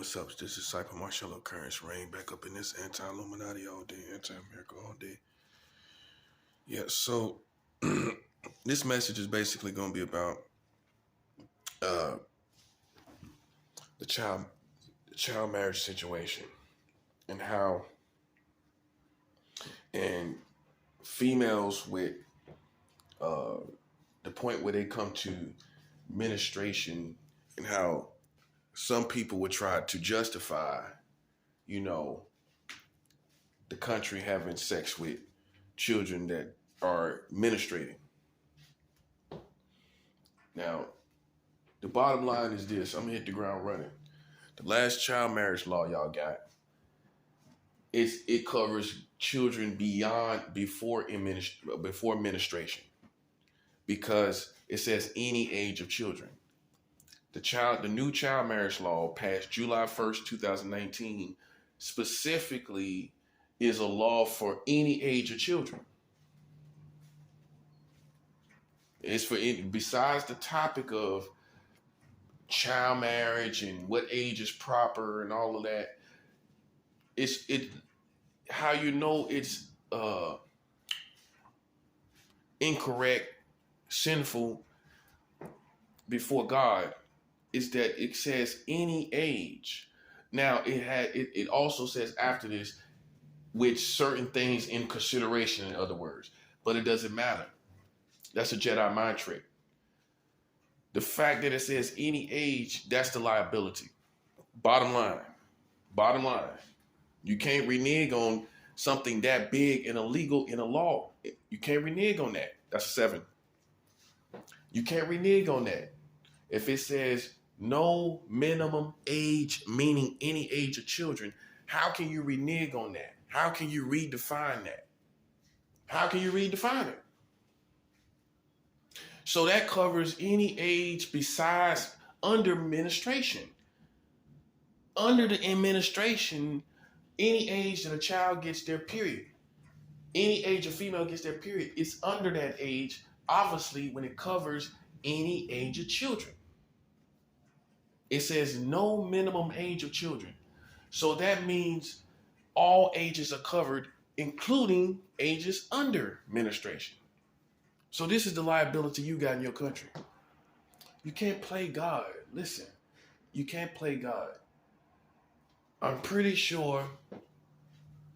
what's up? This is Disciple Marshall Occurrence. Rain back up in this anti-Illuminati all day, anti-America all day. Yeah, so this message is basically going to be about uh, the child marriage situation and how and females with the point where they come to menstruation and how some people would try to justify, you know, the country having sex with children that are menstruating. Now, the bottom line is this. I'm gonna hit the ground running. The last child marriage law y'all got, it covers children before menstruation, because it says any age of children. The new child marriage law passed July 1st, 2019, specifically is a law for any age of children. It's for it, besides the topic of child marriage and what age is proper and all of that. It's how you know it's incorrect, sinful before God is that it says any age. Now it also says after this, with certain things in consideration, in other words, but it doesn't matter. That's a Jedi mind trick. The fact that it says any age, that's the liability. Bottom line. You can't renege on something that big and illegal in a law. You can't renege on that. That's a 7. You can't renege on that. If it says no minimum age, meaning any age of children, how can you renege on that? How can you redefine that? How can you redefine it? So that covers any age besides under menstruation. Under the administration, any age that a child gets their period, any age a female gets their period, it's under that age, obviously, when it covers any age of children. It says no minimum age of children. So that means all ages are covered, including ages under menstruation. So this is the liability you got in your country. You can't play God. Listen, you can't play God. I'm pretty sure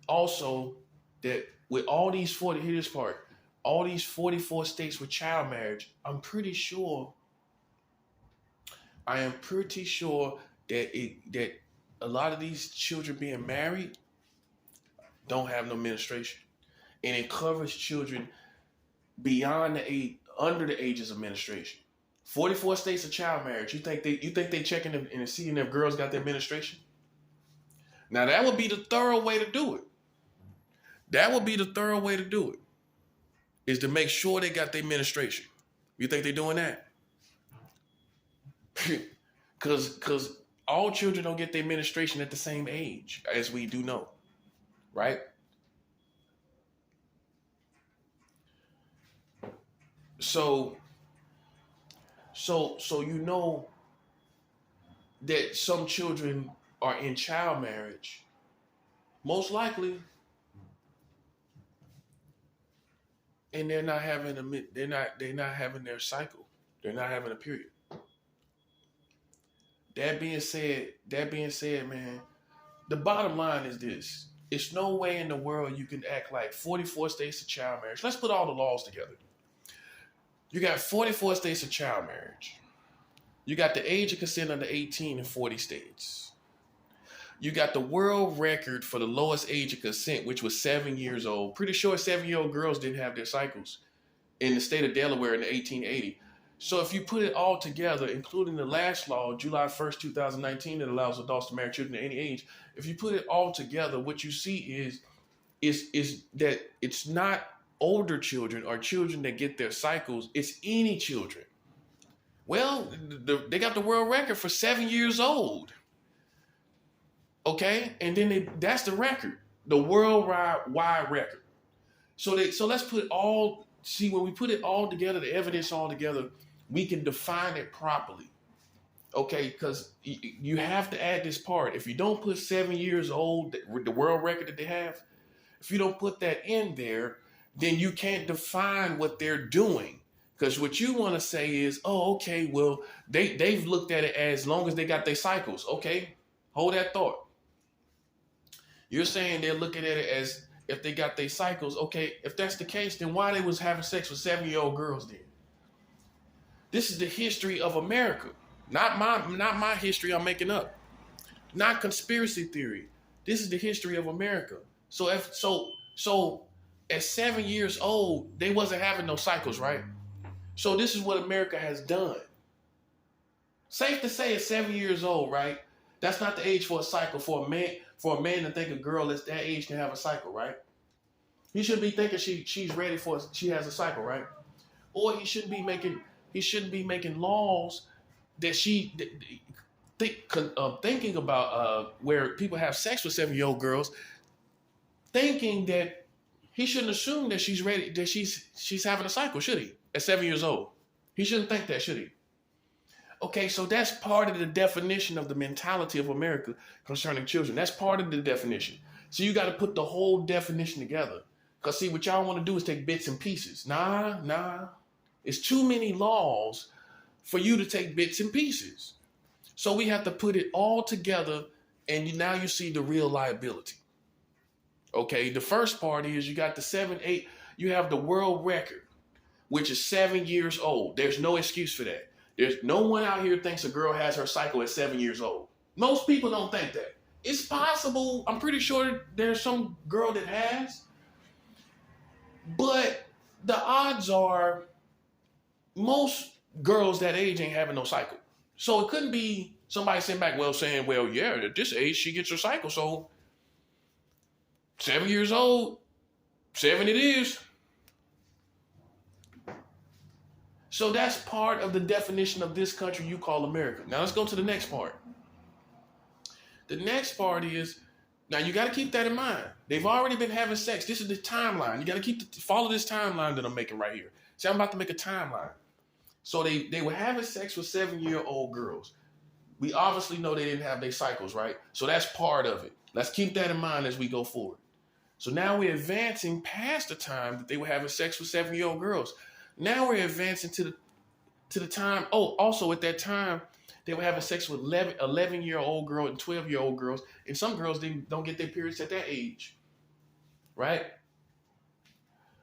also that with all these 44 states with child marriage, I am pretty sure that a lot of these children being married don't have no menstruation. And it covers children beyond under the ages of menstruation. 44 states of child marriage. You think they checking and seeing if girls got their menstruation? Now that would be the thorough way to do it. Is to make sure they got their menstruation. You think they're doing that? Because all children don't get their menstruation at the same age, as we do know, right? So you know that some children are in child marriage, most likely, and they're not having their cycle. They're not having a period. That being said, man, the bottom line is this. It's no way in the world you can act like 44 states of child marriage. Let's put all the laws together. You got 44 states of child marriage. You got the age of consent under 18 in 40 states. You got the world record for the lowest age of consent, which was 7 years old. Pretty sure 7-year-old girls didn't have their cycles in the state of Delaware in 1880. So if you put it all together, including the last law, July 1st, 2019, that allows adults to marry children at any age, if you put it all together, what you see is that it's not older children or children that get their cycles, it's any children. Well, they got the world record for 7 years old. Okay? And then that's the record, the worldwide record. So let's put when we put it all together, the evidence all together, we can define it properly. Okay, because you have to add this part. If you don't put 7 years old, the world record that they have, if you don't put that in there, then you can't define what they're doing. Because what you want to say is, oh, okay, well, they've looked at it as long as they got their cycles. Okay, hold that thought. You're saying they're looking at it as if they got their cycles. Okay, if that's the case, then why they was having sex with 7-year-old girls then? This is the history of America. Not my history I'm making up. Not conspiracy theory. This is the history of America. So at 7 years old, they wasn't having no cycles, right? So this is what America has done. Safe to say at 7 years old, right? That's not the age for a cycle for a man to think a girl that's that age can have a cycle, right? He shouldn't be thinking she's ready she has a cycle, right? Or he shouldn't be making laws that thinking about where people have sex with 7-year-old girls, thinking that he shouldn't assume that she's ready, that she's having a cycle, should he? At 7 years old, he shouldn't think that, should he? Okay, so that's part of the definition of the mentality of America concerning children. That's part of the definition. So you got to put the whole definition together. Because see, what y'all want to do is take bits and pieces. Nah. It's too many laws for you to take bits and pieces. So we have to put it all together, and now you see the real liability. Okay, the first part is you got the 7, 8, you have the world record, which is 7 years old. There's no excuse for that. There's no one out here thinks a girl has her cycle at 7 years old. Most people don't think that. It's possible. I'm pretty sure there's some girl that has. But the odds are most girls that age ain't having no cycle. So it couldn't be somebody sitting back saying, well, yeah, at this age, she gets her cycle. So 7 years old, 7 it is. So that's part of the definition of this country you call America. Now let's go to the next part. The next part is, now you got to keep that in mind. They've already been having sex. This is the timeline. You got to follow this timeline that I'm making right here. See, I'm about to make a timeline. So they were having sex with 7-year-old girls. We obviously know they didn't have their cycles, right? So that's part of it. Let's keep that in mind as we go forward. So now we're advancing past the time that they were having sex with 7-year-old girls. Now we're advancing to the time. Oh, also at that time, they were having sex with 11-year-old girl and 12-year-old girls. And some girls, they don't get their periods at that age. Right?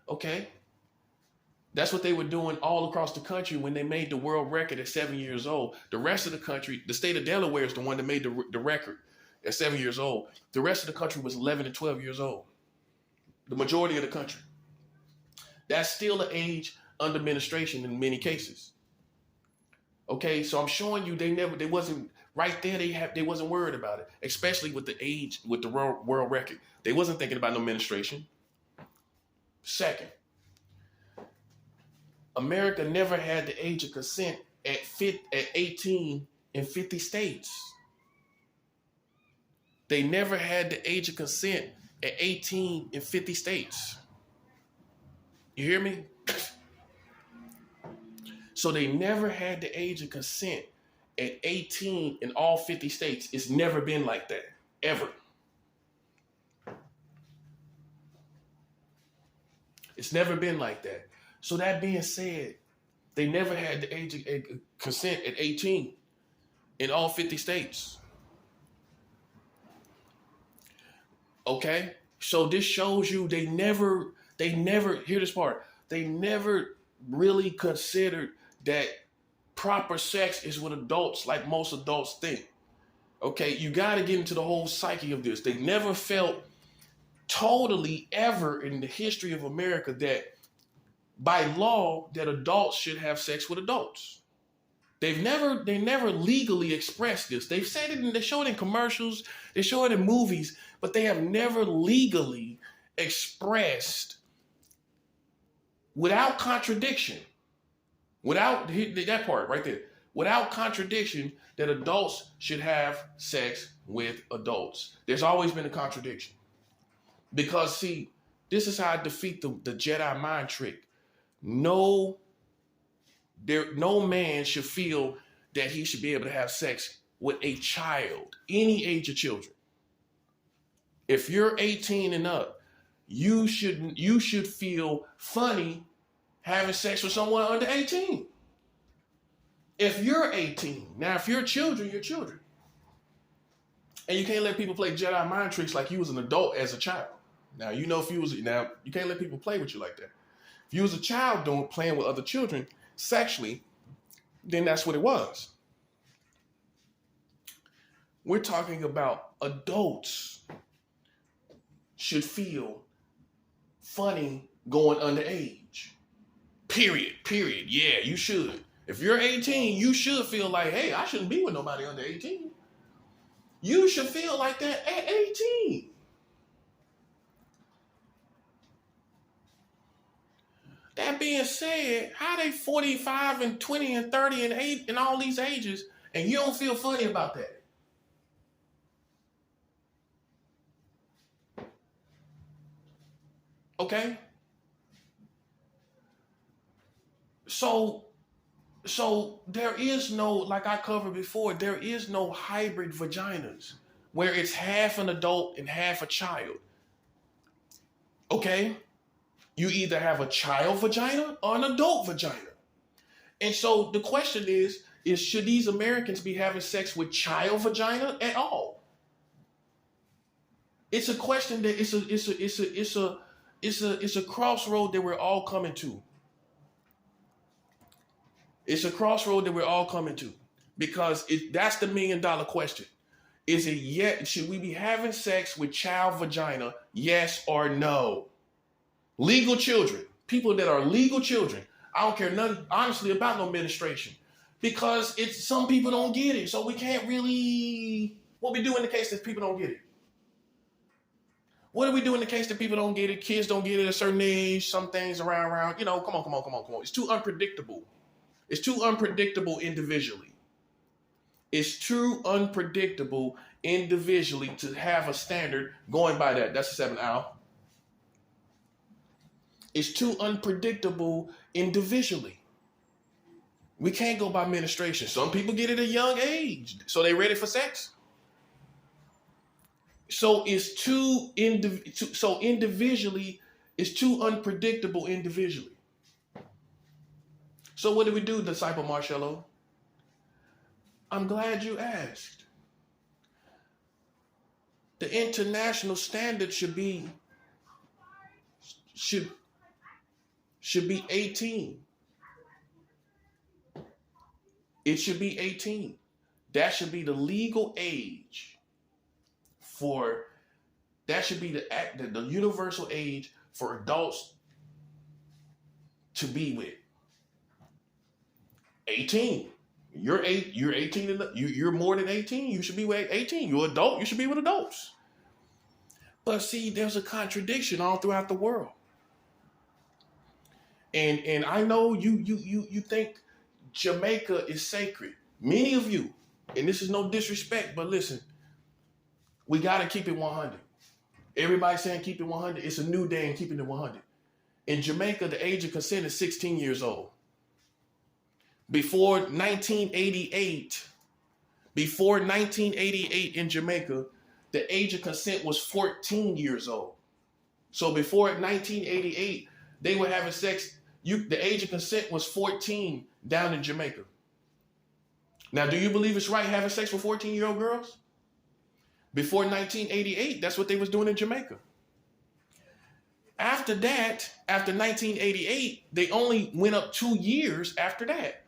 Okay. That's what they were doing all across the country when they made the world record at 7 years old. The rest of the country, the state of Delaware is the one that made the record at 7 years old. The rest of the country was 11 and 12 years old. The majority of the country. That's still an age under menstruation in many cases. Okay, so I'm showing you they wasn't right there. They wasn't worried about it, especially with the age, with the world record. They wasn't thinking about no menstruation. Second, America never had the age of consent at 18 in 50 states. They never had the age of consent at 18 in 50 states. You hear me? So they never had the age of consent at 18 in all 50 states. It's never been like that, ever. It's never been like that. So that being said, they never had the age of consent at 18 in all 50 states. Okay? So this shows you they never, hear this part, they never really considered that proper sex is with adults like most adults think. Okay? You got to get into the whole psyche of this. They never felt totally ever in the history of America that by law that adults should have sex with adults. They never legally expressed this. They've said it, they show it in commercials, they show it in movies, but they have never legally expressed without contradiction, that part right there, without contradiction that adults should have sex with adults. There's always been a contradiction. Because see, this is how I defeat the Jedi mind trick. No man should feel that he should be able to have sex with a child, any age of children. If you're 18 and up, you should feel funny having sex with someone under 18. If you're 18, now if you're children, you're children. And you can't let people play Jedi mind tricks like you was an adult as a child. Now, you can't let people play with you like that. If you was a child playing with other children sexually, then that's what it was. We're talking about adults should feel funny going underage. Period. Yeah, you should. If you're 18, you should feel like, hey, I shouldn't be with nobody under 18. You should feel like that at 18. That being said, how they 45 and 20 and 30 and 8 and all these ages, and you don't feel funny about that? Okay? So there is no, like I covered before, there is no hybrid vaginas where it's half an adult and half a child. Okay? You either have a child vagina or an adult vagina. And so the question is should these Americans be having sex with child vagina at all? It's a question that it's a crossroad that we're all coming to. It's a crossroad that we're all coming to, because that's the $1 million question. Is it yet? Should we be having sex with child vagina? Yes or no? Legal children, people that are legal children. I don't care nothing, honestly, about no menstruation, because some people don't get it. So we can't really. What we do in the case that people don't get it? What do we do in the case that people don't get it? Kids don't get it at a certain age. Some things around. Come on. It's too unpredictable. It's too unpredictable individually. It's too unpredictable individually to have a standard going by that. That's a 7 hour. It's too unpredictable individually. We can't go by menstruation. Some people get it at a young age, so they're ready for sex. So it's individually, it's too unpredictable individually. So what do we do, Disciple Marcello? I'm glad you asked. The international standard should be 18. It should be 18. That should be the legal age that should be the universal age for adults to be with. 18. You're 18 and you're more than 18. You should be with 18. You're an adult. You should be with adults. But see, there's a contradiction all throughout the world. And I know you think Jamaica is sacred. Many of you, and this is no disrespect, but listen, we got to keep it 100. Everybody's saying keep it 100. It's a new day in keeping it 100. In Jamaica, the age of consent is 16 years old. Before 1988 in Jamaica, the age of consent was 14 years old. So before 1988, they were having sex. The age of consent was 14 down in Jamaica. Now, do you believe it's right having sex with 14-year-old girls? Before 1988, that's what they was doing in Jamaica. After that, after 1988, they only went up 2 years after that,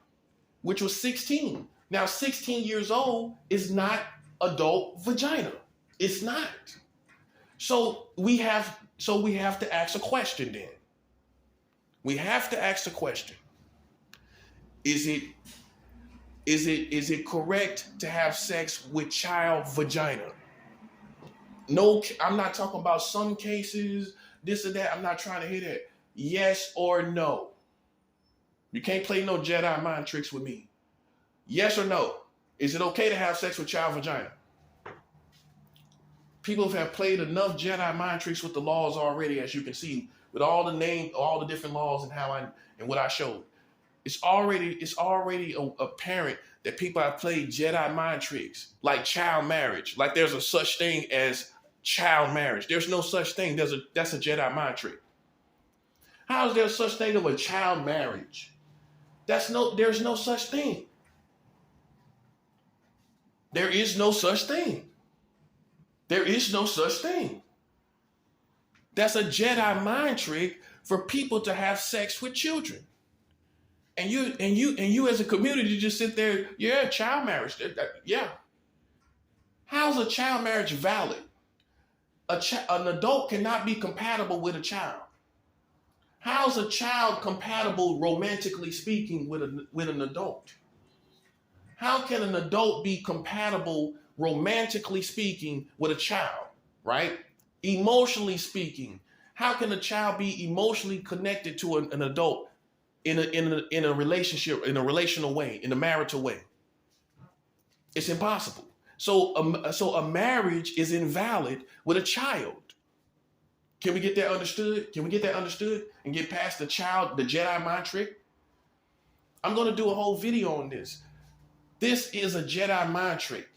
which was 16. Now, 16 years old is not adult vagina. It's not. So we have to ask a question then. We have to ask the question. Is it correct to have sex with child vagina? No, I'm not talking about some cases, this or that. I'm not trying to hear that. Yes or no. You can't play no Jedi mind tricks with me. Yes or no? Is it okay to have sex with child vagina? People have played enough Jedi mind tricks with the laws already, as you can see, with all the different laws and what I showed. It's already apparent that people have played Jedi mind tricks, like child marriage. Like there's a such thing as child marriage. There's no such thing. That's a Jedi mind trick. How is there such thing of a child marriage? There's no such thing. There is no such thing. There is no such thing. That's a Jedi mind trick for people to have sex with children. And you as a community just sit there, yeah, child marriage. Yeah. How's a child marriage valid? An adult cannot be compatible with a child. How's a child compatible romantically speaking with an adult? How can an adult be compatible romantically speaking with a child, right? Emotionally speaking, how can a child be emotionally connected to an adult in a relationship, in a relational way, in a marital way? It's impossible. So a marriage is invalid with a child. Can we get that understood? Can we get that understood and get past the Jedi mind trick? I'm going to do a whole video on this. This is a Jedi mind trick.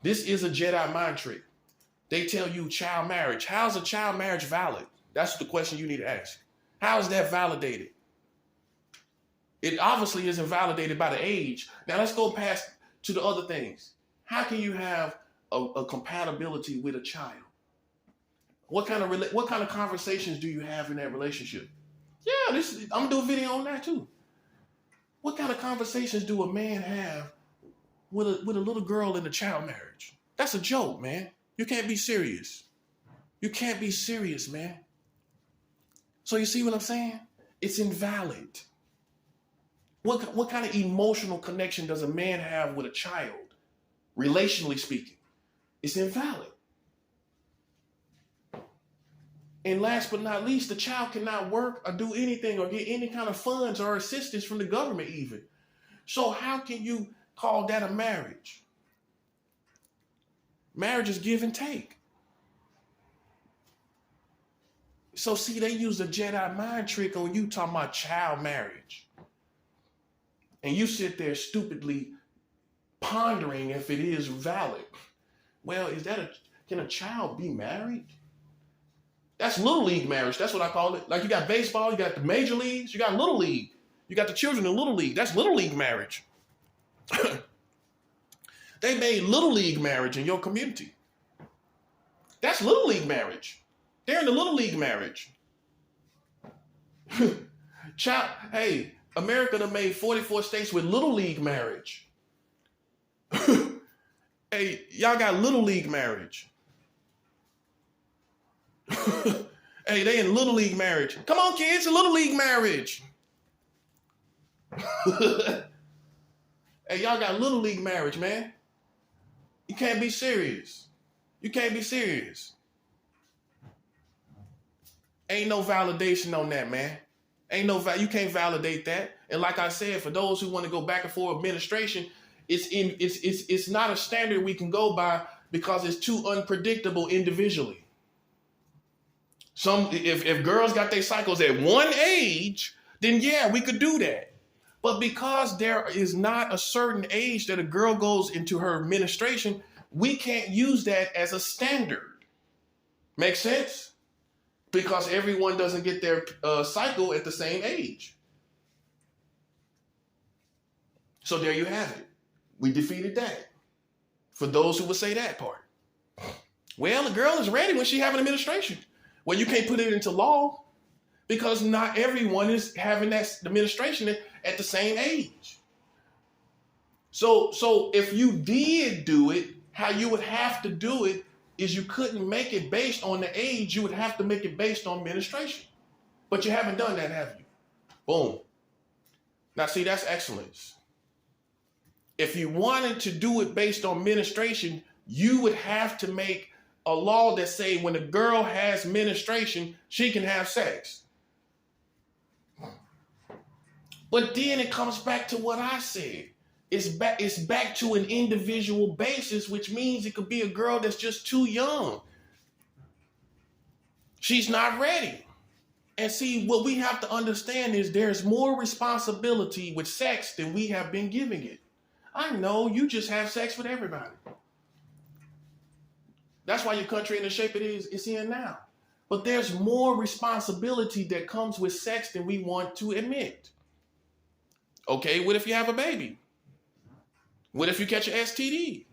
This is a Jedi mind trick. They tell you child marriage. How's a child marriage valid? That's the question you need to ask. How is that validated? It obviously isn't validated by the age. Now let's go past to the other things. How can you have a compatibility with a child? What kind of conversations do you have in that relationship? Yeah, I'm gonna do a video on that too. What kind of conversations do a man have with a little girl in a child marriage? That's a joke, man. You can't be serious. You can't be serious, man. So you see what I'm saying? It's invalid. What kind of emotional connection does a man have with a child, relationally speaking? It's invalid. And last but not least, the child cannot work or do anything or get any kind of funds or assistance from the government even. So how can you call that a marriage? Marriage is give and take. So see, they use the Jedi mind trick on you talking about child marriage. And you sit there stupidly pondering if it is valid. Well, can a child be married? That's little league marriage. That's what I call it. Like you got baseball, you got the major leagues, you got little league. You got the children in little league. That's little league marriage. They made little league marriage in your community. That's little league marriage. They're in the little league marriage. Hey, America done made 44 states with little league marriage. Hey, y'all got little league marriage. Hey, they in little league marriage. Come on, kids, a little league marriage. Hey, y'all got little league marriage, man. You can't be serious. You can't be serious. Ain't no validation on that, man. You can't validate that. And like I said, for those who want to go back and forth administration, it's not a standard we can go by because it's too unpredictable individually. If girls got their cycles at one age, then yeah, we could do that. But because there is not a certain age that a girl goes into her menstruation, we can't use that as a standard. Make sense? Because everyone doesn't get their cycle at the same age. So there you have it. We defeated that. For those who would say that part. Well, the girl is ready when she's having a menstruation. Well, you can't put it into law because not everyone is having the menstruation at the same age. So if you did do it, how you would have to do it is you couldn't make it based on the age. You would have to make it based on menstruation. But you haven't done that, have you? Boom. Now, see, that's excellence. If you wanted to do it based on menstruation, you would have to make a law that say when a girl has menstruation, she can have sex. But then it comes back to what I said. It's back to an individual basis, which means it could be a girl that's just too young. She's not ready. And see, what we have to understand is there's more responsibility with sex than we have been giving it. I know you just have sex with everybody. That's why your country in the shape it's in now. But there's more responsibility that comes with sex than we want to admit. Okay, what if you have a baby? What if you catch an STD?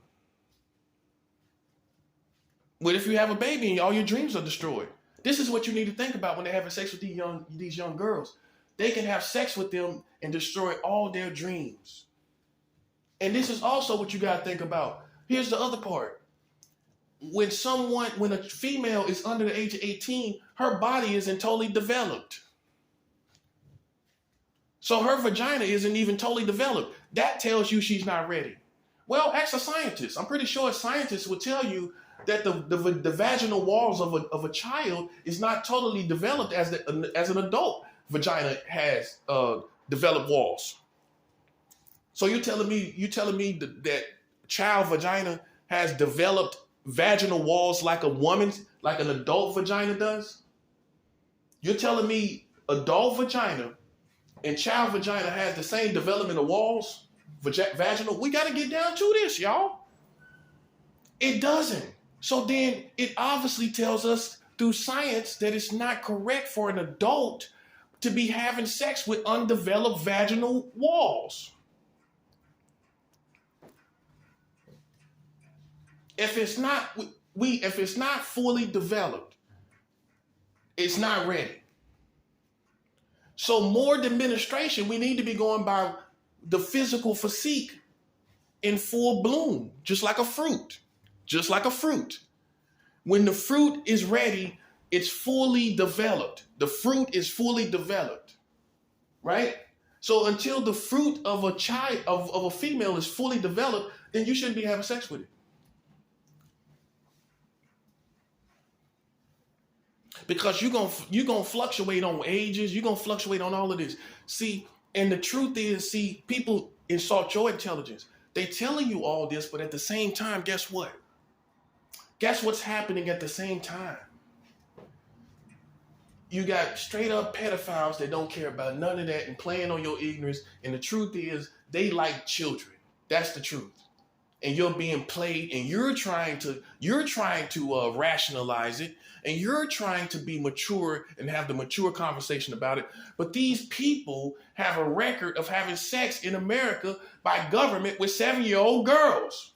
What if you have a baby and all your dreams are destroyed? This is what you need to think about when they're having sex with these young girls. They can have sex with them and destroy all their dreams. And this is also what you got to think about. Here's the other part. When a female is under the age of 18, her body isn't totally developed. So her vagina isn't even totally developed. That tells you she's not ready. Well, ask a scientist. I'm pretty sure a scientist would tell you that the vaginal walls of a child is not totally developed as an adult vagina has developed walls. So you're telling me that child vagina has developed vaginal walls like an adult vagina does? You're telling me adult vagina and child vagina has the same development of walls, vaginal? We got to get down to this, y'all. It doesn't. So then it obviously tells us through science that it's not correct for an adult to be having sex with undeveloped vaginal walls. If it's not fully developed, it's not ready. So more than menstruation, we need to be going by the physical physique in full bloom, just like a fruit. Just like a fruit. When the fruit is ready, it's fully developed. The fruit is fully developed, right? So until the fruit of a child, of a female is fully developed, then you shouldn't be having sex with it. Because you're gonna fluctuate on ages, you're gonna fluctuate on all of this. See, and the truth is, people insult your intelligence. They telling you all this, but at the same time, guess what? Guess what's happening at the same time? You got straight up pedophiles that don't care about none of that and playing on your ignorance. And the truth is, they like children. That's the truth. And you're being played, and you're trying to rationalize it, and you're trying to be mature and have the mature conversation about it. But these people have a record of having sex in America by government with 7-year-old girls.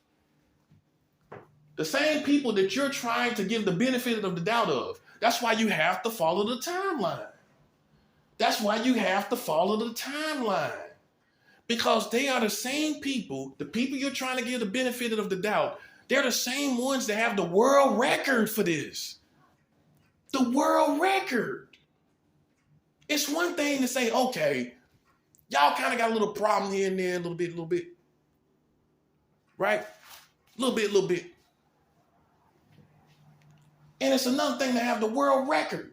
The same people that you're trying to give the benefit of the doubt of. That's why you have to follow the timeline. That's why you have to follow the timeline. Because they are the same people, the people you're trying to give the benefit of the doubt, they're the same ones that have the world record for this. The world record. It's one thing to say, okay, y'all kind of got a little problem here and there, a little bit. Right? A little bit. And it's another thing to have the world record.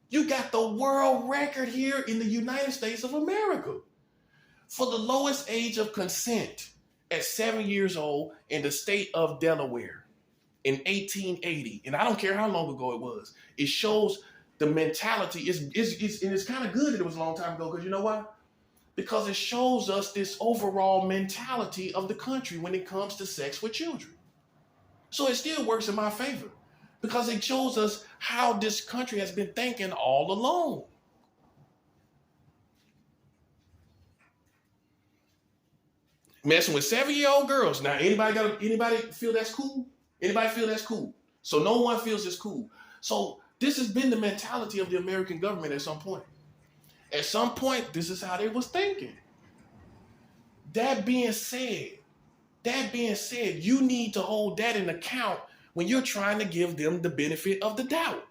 You got the world record here in the United States of America for the lowest age of consent at 7 years old in the state of Delaware in 1880. And I don't care how long ago it was. It shows the mentality. And it's kind of good that it was a long time ago, because you know why? Because it shows us this overall mentality of the country when it comes to sex with children. So it still works in my favor, because it shows us how this country has been thinking all along. Messing with 7-year-old girls. Now, anybody feel that's cool? Anybody feel that's cool? So no one feels it's cool. So this has been the mentality of the American government at some point. At some point, this is how they was thinking. That being said, you need to hold that in account when you're trying to give them the benefit of the doubt.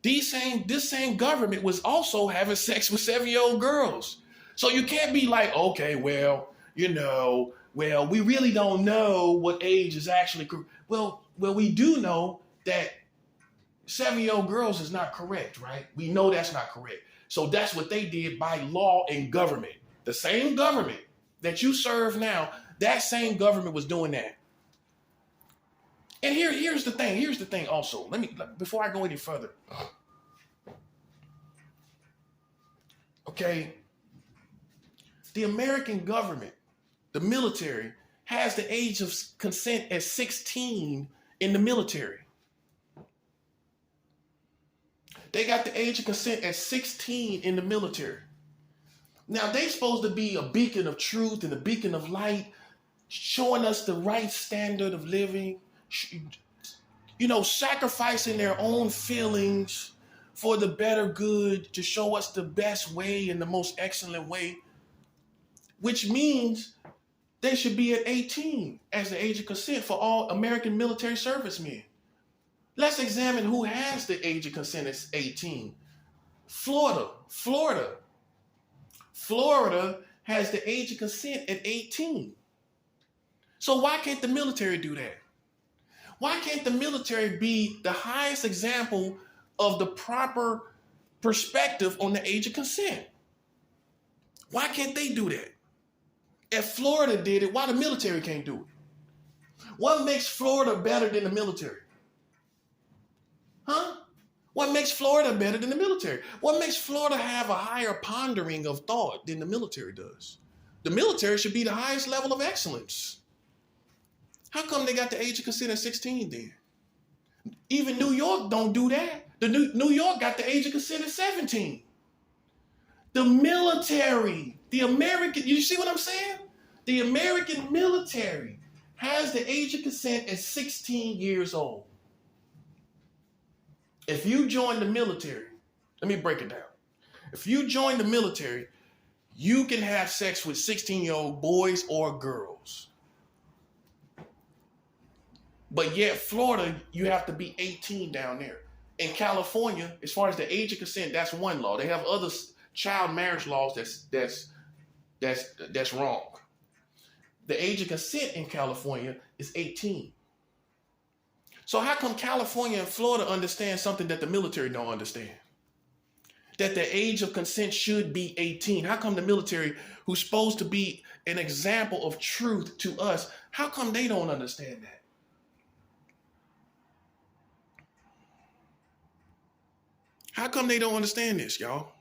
This same government was also having sex with 7-year-old girls. So you can't be like, okay, well, we really don't know what age is actually. Well, we do know that 7-year-old girls is not correct, right? We know that's not correct. So that's what they did by law and government. The same government that you serve now, that same government was doing that. And here's the thing also. Before I go any further. Okay. The American government The military has the age of consent at 16 in the military. They got the age of consent at 16 in the military. Now, they're supposed to be a beacon of truth and a beacon of light, showing us the right standard of living, sacrificing their own feelings for the better good to show us the best way and the most excellent way, which means they should be at 18 as the age of consent for all American military servicemen. Let's examine who has the age of consent at 18. Florida has the age of consent at 18. So why can't the military do that? Why can't the military be the highest example of the proper perspective on the age of consent? Why can't they do that? If Florida did it, why the military can't do it? What makes Florida better than the military? Huh? What makes Florida better than the military? What makes Florida have a higher pondering of thought than the military does? The military should be the highest level of excellence. How come they got the age of consent at 16 then? Even New York don't do that. New York got the age of consent at 17. The military, the American, you see what I'm saying? The American military has the age of consent at 16 years old. If you join the military, let me break it down. If you join the military, you can have sex with 16-year-old boys or girls. But yet, Florida, you have to be 18 down there. In California, as far as the age of consent, that's one law. They have other child marriage laws that's wrong. The age of consent in California is 18. So how come California and Florida understand something that the military don't understand? That the age of consent should be 18. How come the military, who's supposed to be an example of truth to us, how come they don't understand that? How come they don't understand this, y'all?